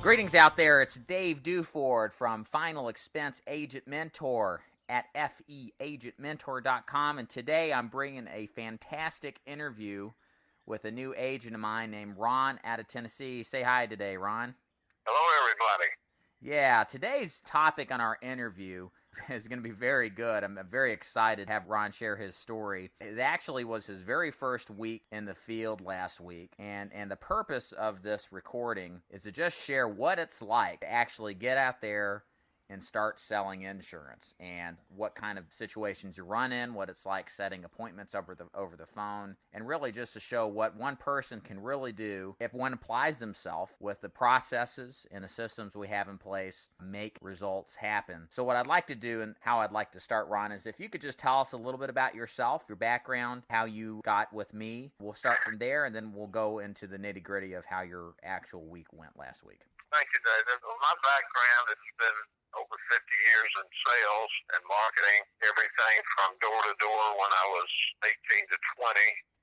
Greetings out there. It's Dave Duford from Final Expense Agent Mentor at feagentmentor.com. And today I'm bringing a fantastic interview with a new agent of mine named Ron out of Tennessee. Say hi today, Ron. Hello, everybody. Yeah, today's topic on our interview is going to be very good. I'm very excited to have Ron share his story. It actually was his very first week in the field last week, and the purpose of this recording is to just share what it's like to actually get out there and start selling insurance, and what kind of situations you run in, what it's like setting appointments over the phone, and really just to show what one person can really do if one applies themselves with the processes and the systems we have in place, make results happen. So what I'd like to do and how I'd like to start, Ron, is if you could just tell us a little bit about yourself, your background, how you got with me. We'll start from there, and then we'll go into the nitty-gritty of how your actual week went last week. Thank you, David. Well, my background has been over 50 years in sales and marketing, everything from door to door when I was 18 to 20,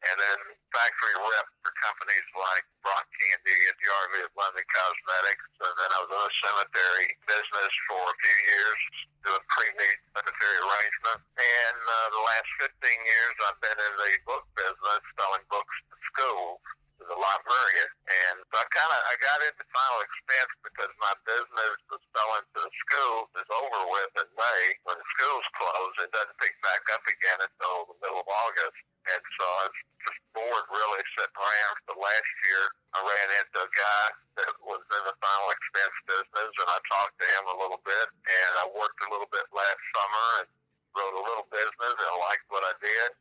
and then factory rep for companies like Brock Candy and DRV of London Cosmetics. And then I was in the cemetery business for a few years, doing pre-need cemetery arrangement. And the last 15 years I've been in the book business, selling books to schools, as a librarian. And so I got into Final Expense because my business was selling to the schools is over with in May. When the schools close, it doesn't pick back up again until the middle of August. And so I was just bored really sitting around. So last year I ran into a guy that was in the Final Expense business, and I talked to him a little bit, and I worked a little bit last summer and wrote a little business, and I liked what I did.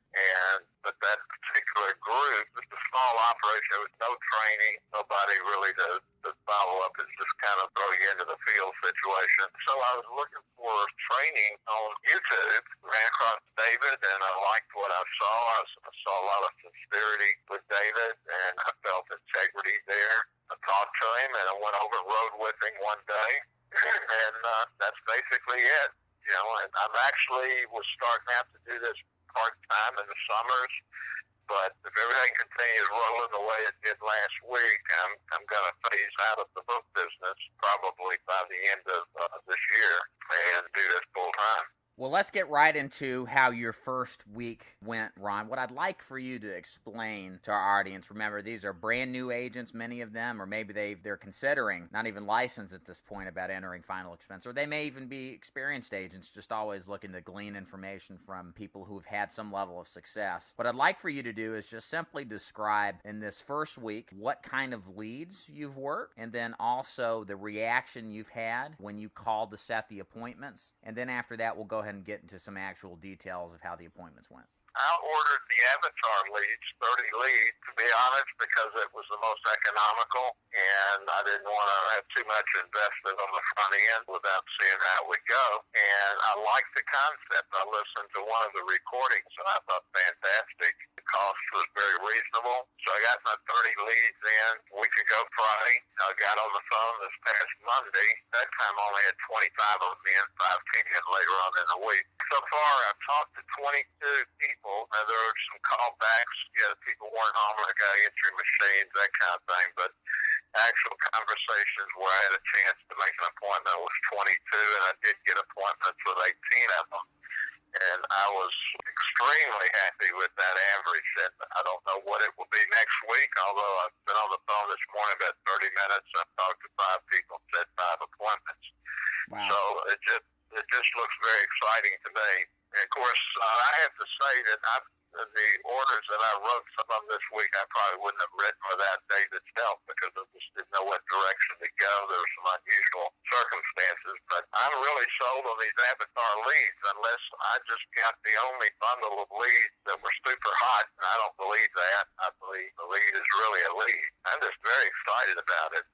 But that particular group, it's a small operation. There was no training, nobody really to follow up. It's just kind of throw you into the field situation. So I was looking for training on YouTube, ran across David, and I liked what I saw. I saw a lot of sincerity with David, and I felt integrity there. I talked to him, and I went over and rode with him one day, and that's basically it. You know, and I'm actually was starting out to do this part-time in the summers, but if everything continues rolling the way it did last week, I'm going to phase out of the book business probably by the end of this year and do this full-time. Well, let's get right into how your first week went, Ron. What I'd like for you to explain to our audience, remember, these are brand new agents, many of them, or maybe they're considering, not even licensed at this point, about entering Final Expense, or they may even be experienced agents, just always looking to glean information from people who have had some level of success. What I'd like for you to do is just simply describe in this first week what kind of leads you've worked, and then also the reaction you've had when you called to set the appointments, and then after that we'll go ahead and get into some actual details of how the appointments went. I ordered the Avatar leads, 30 leads, to be honest, because it was the most economical, and I didn't want to have too much invested on the front end without seeing how it would go. And I liked the concept. I listened to one of the recordings, and I thought fantastic. The cost was very reasonable. So I got my 30 leads in a week ago Friday. I got on the phone this past Monday. That time I only had 25 of them in, 5 came in later on in the week. So far, I've talked to 22 people. Now, there were some callbacks. People weren't home, like I answering machines, that kind of thing. But actual conversations where I had a chance to make an appointment was 22, and I did get appointments with 18 of them. And I was extremely happy with that average. And I don't know what it will be next week, although I've been on the phone this morning about 30 minutes. I've talked to 5 people and said 5 appointments. Wow. So it just looks very exciting to me. And of course, I have to say that the orders that I wrote, some of them this week, I probably wouldn't have written without David's help because I just didn't know what direction to go. There were some unusual circumstances. But I'm really sold on these Avatar leads unless I just got the only bundle of leads that were super hot. And I don't believe that. I believe the lead is really a lead. I'm just very excited about it.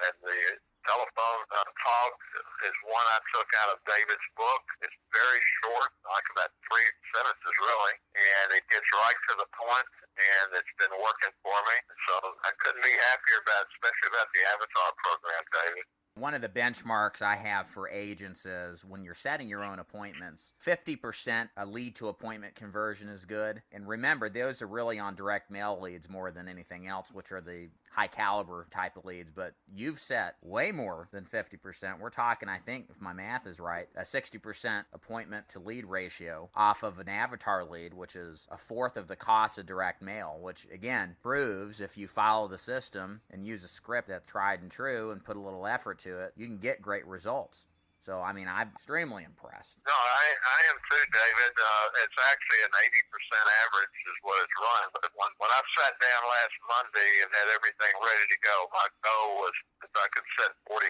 And the telephone talk is one I took out of David's book. It's very short, like about 3 sentences really, and it gets right to the point, and it's been working for me. So I couldn't be happier about, especially about the Avatar program, David. One of the benchmarks I have for agents is when you're setting your own appointments, 50% a lead to appointment conversion is good. And remember, those are really on direct mail leads more than anything else, which are the high caliber type of leads. But you've set way more than 50%. We're talking, I think, if my math is right, a 60% appointment to lead ratio off of an avatar lead, which is a fourth of the cost of direct mail, which again proves if you follow the system and use a script that's tried and true and put a little effort to it, you can get great results. So, I mean, I'm extremely impressed. No, I am too, David. It's actually an 80% average is what it's run. But when I sat down last Monday and had everything ready to go, my goal was if I could set 40%,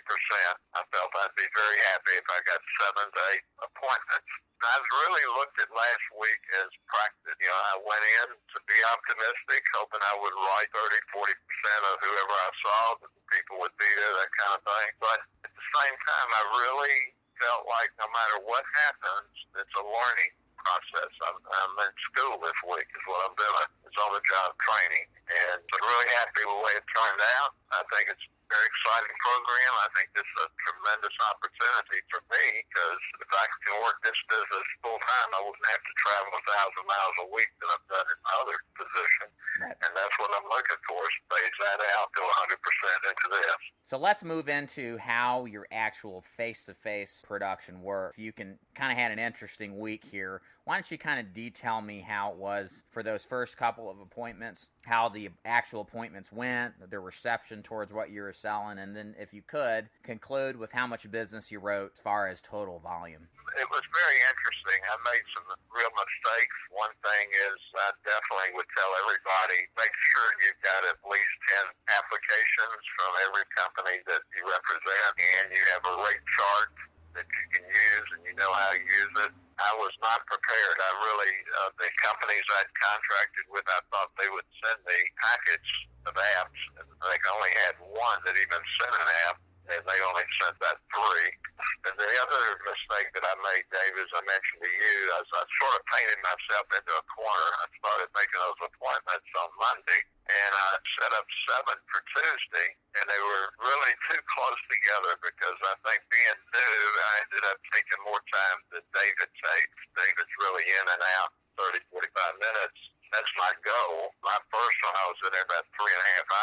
I felt I'd be very happy if I got 7 to 8 appointments. I really looked at last week as practice. You know, I went in to be optimistic, hoping I would write 30, 40% of whoever I saw, that the people would be there, that kind of thing. But at the same time, I really felt like no matter what happens, it's a learning process. I'm in school this week is what I'm doing. It's on-the-job training. And I'm really happy with the way it turned out. I think it's a very exciting program. I think this is a tremendous opportunity for me because if I can work this business full-time, I wouldn't have to travel 1,000 miles a week that I've done in my other position. Right. And that's what I'm looking for, is phase that out, go 100% into this. So let's move into how your actual face-to-face production works. You can kind of had an interesting week here. Why don't you kind of detail me how it was for those first couple of appointments, how the actual appointments went, the reception towards what you were selling, and then if you could, conclude with how much business you wrote as far as total volume. It was very interesting. I made some real mistakes. One thing is I definitely would tell everybody, make sure you've got at least 10 applications from every company that you represent, and you have a rate chart that you can use and you know how to use it. I was not prepared. I really, the companies I'd contracted with, I thought they would send me package of apps, and they only had one that even sent an app, and they only sent that 3. And the other mistake that I made, Dave, as I mentioned to you, I sort of painted myself into a corner. I started making those appointments on Monday, and I set up 7 for Tuesday, and they were really too close together because I think being new, I ended up taking more time than David takes. David's really in and out 30, 45 minutes. That's my goal. My first one, I was in there about 3.5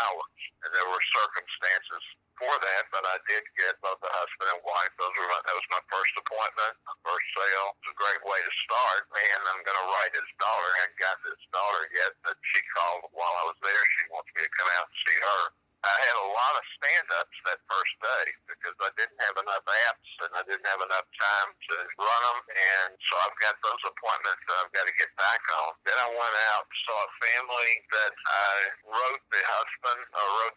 hours, and there were circumstances for that, but I did get both the husband and wife. That was my first appointment, my first sale. It was a great way to start. Man, I'm going to write his daughter. I haven't got his daughter yet, but she called while I was there. She wants me to come out and see her. I had a lot of stand-ups that first day because I didn't have enough apps and I didn't have enough time to run them, and so I've got those appointments that I've got to get back on. Then I went out and saw a family that I wrote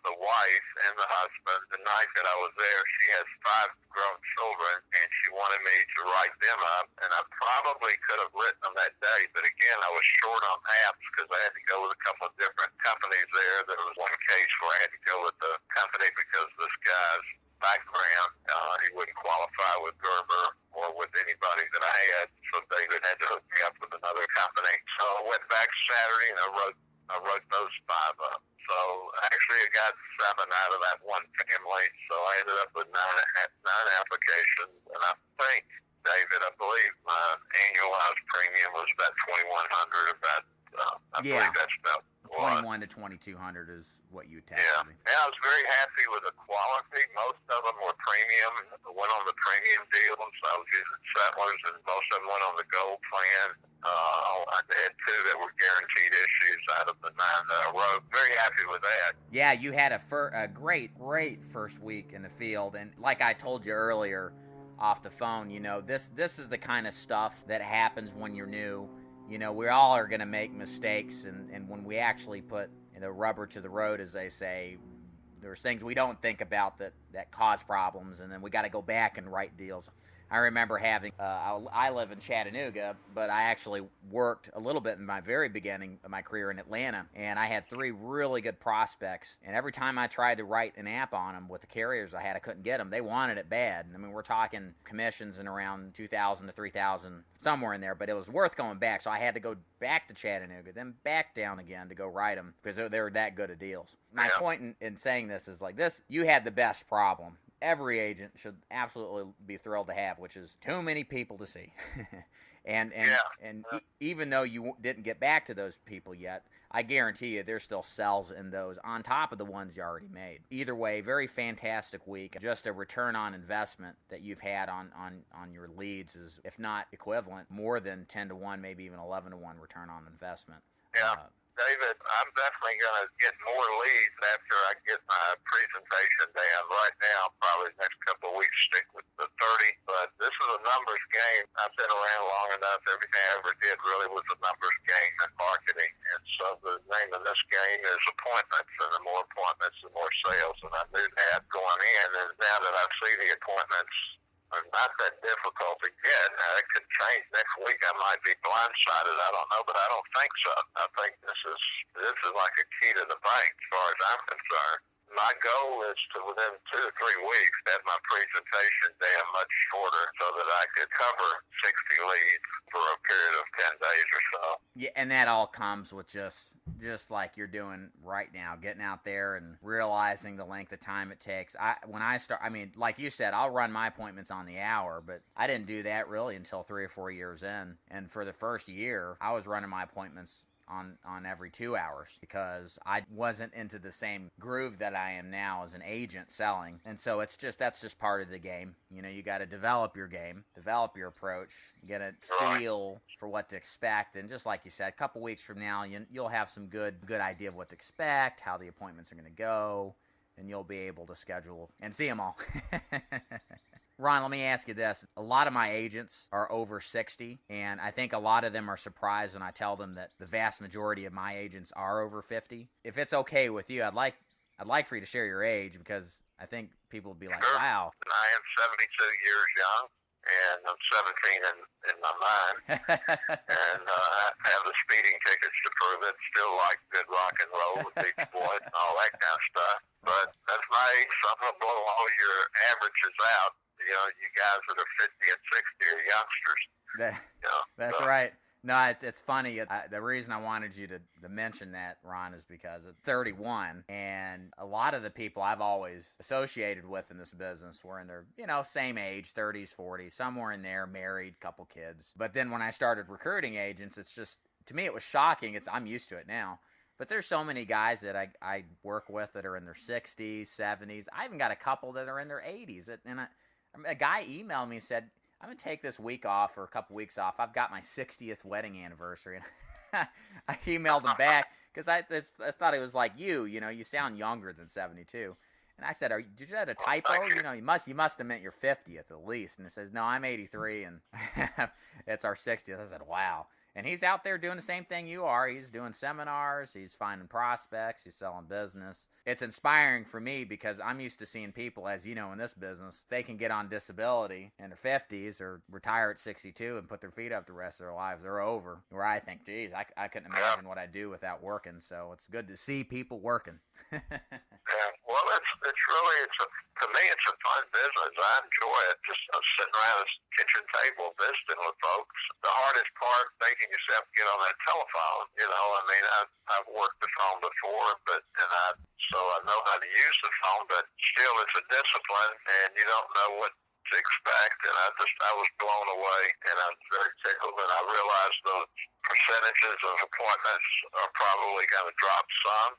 the wife and the husband the night that I was there. She has 5 grown children, and she wanted me to write them up, and I probably could have written them that day, but again, I was short on apps because I had to go with a couple of different companies there. There was one case where I had to go with the company because this guy's background, he wouldn't qualify with Gerber or with anybody that I had, so David had to hook me up with another company. So I went back Saturday and I wrote those 5 up. So actually I got 7 out of that one family, so I ended up with 9 applications, and I think, David, I believe my annualized premium was about $2,100. I believe that's about 21 to 2,200 is what you texted me. Yeah, I was very happy with the quality. Most of them were premium. Went on the premium deals. I was using settlers, and most of them went on the gold plan. I had 2 that were guaranteed issues out of the 9 that I wrote. Very happy with that. Yeah, you had a great first week in the field, and like I told you earlier off the phone, you know, this is the kind of stuff that happens when you're new. You know, we all are going to make mistakes, and when we actually put the rubber to the road, as they say, there's things we don't think about that cause problems, and then we got to go back and write deals. I remember having, I live in Chattanooga, but I actually worked a little bit in my very beginning of my career in Atlanta, and I had 3 really good prospects, and every time I tried to write an app on them with the carriers I couldn't get them. They wanted it bad. I mean, we're talking commissions in around $2,000 to $3,000, somewhere in there, but it was worth going back, so I had to go back to Chattanooga, then back down again to go write them because they were that good of deals. My point in saying this is like this, you had the best problem. every agent should absolutely be thrilled to have, which is too many people to see. Even though you didn't get back to those people yet, I guarantee you there's still sales in those on top of the ones you already made. Either way, very fantastic week. Just a return on investment that you've had on your leads is, if not equivalent, more than 10 to 1, maybe even 11 to 1 return on investment. Yeah. David, I'm definitely going to get more leads after I get my presentation down. Right now, probably the next couple of weeks, stick with the 30. But this is a numbers game. I've been around long enough. Everything I ever did really was a numbers game in marketing. And so the name of this game is appointments. And the more appointments, the more sales. And I knew that going in. And now that I see the appointments are not that difficult to get. Now, it could change next week. I might be blindsided. I don't know, but I don't think so. I think this is like a key to the bank as far as I'm concerned. My goal is to, within 2 to 3 weeks, have my presentation down much shorter so that I could cover 60 leads for a period of 10 days or so. Yeah, and that all comes with just like you're doing right now, getting out there and realizing the length of time it takes. Like you said, I'll run my appointments on the hour, but I didn't do that really until 3 or 4 years in. And for the first year, I was running my appointments on every 2 hours because I wasn't into the same groove that I am now as an agent selling. And so that's just part of the game. You know, you got to develop your game, develop your approach, get a feel for what to expect. And just like you said, a couple weeks from now, you'll have some good idea of what to expect, how the appointments are going to go, and you'll be able to schedule and see them all. Ron, let me ask you this. A lot of my agents are over 60, and I think a lot of them are surprised when I tell them that the vast majority of my agents are over 50. If it's okay with you, I'd like for you to share your age, because I think people would be like, wow. I am 72 years young, and I'm 17 in my mind, and I have the speeding tickets to prove it. Still like good rock and roll with Beach Boys and all that kind of stuff. But that's my age, so I'm going to blow all your averages out. You know, you guys that are 50 and 60 are youngsters. That's right. No, it's funny. The reason I wanted you to mention that, Ron, is because at 31, and a lot of the people I've always associated with in this business were in their, same age, 30s, 40s, somewhere in there, married, couple kids. But then when I started recruiting agents, it's just, to me, it was shocking. I'm used to it now. But there's so many guys that I work with that are in their 60s, 70s. I even got a couple that are in their 80s. And a guy emailed me and said, I'm going to take this week off or a couple weeks off. I've got my 60th wedding anniversary. And I emailed him back because I thought it was like you sound younger than 72. And I said, did you have a typo? You must have meant your 50th at least. And it says, no, I'm 83 and it's our 60th. I said, wow. And he's out there doing the same thing you are. He's doing seminars. He's finding prospects. He's selling business. It's inspiring for me because I'm used to seeing people, as you know, in this business, they can get on disability in their 50s or retire at 62 and put their feet up the rest of their lives. They're over. Where I think, geez, I couldn't imagine what I'd do without working. So it's good to see people working. Well, to me, it's a fun business. I enjoy it. Just sitting around this kitchen table visiting with folks. The hardest part, making yourself get on that telephone. I've worked the phone before, so I know how to use the phone, but still it's a discipline, and you don't know what to expect. And I was blown away, and I'm very tickled, and I realized those percentages of appointments are probably going to drop some.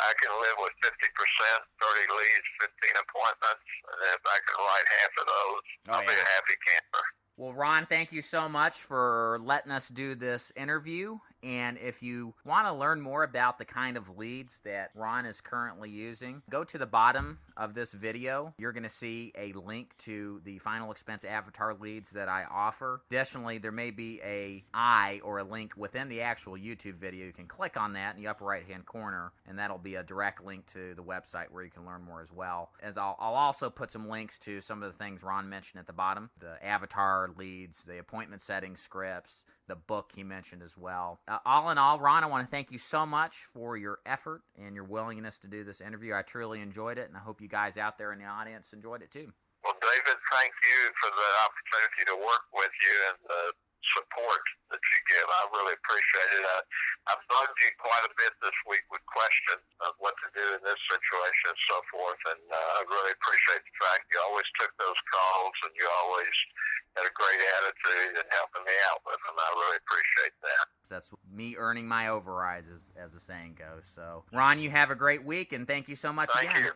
I can live with 50%, 30 leads, 15 appointments, and if I can write half of those, I'll be a happy camper. Well, Ron, thank you so much for letting us do this interview. And if you want to learn more about the kind of leads that Ron is currently using, go to the bottom of this video. You're going to see a link to the final expense avatar leads that I offer. Additionally, there may be a link within the actual YouTube video. You can click on that in the upper right-hand corner, and that'll be a direct link to the website where you can learn more as well. As I'll also put some links to some of the things Ron mentioned at the bottom, the avatar leads, the appointment setting scripts, the book he mentioned as well. All in all, Ron, I want to thank you so much for your effort and your willingness to do this interview. I truly enjoyed it, and I hope you guys out there in the audience enjoyed it too. Well, David, thank you for the opportunity to work with you and the support that you give. I really appreciate it. I've bugged you quite a bit this week with questions of what to do in this situation and so forth, and I really appreciate the fact you always took those calls and you always had a great attitude and helping me out with them. I really appreciate that. That's me earning my overrides, as the saying goes. So, Ron, you have a great week, and thank you so much again. Thank you.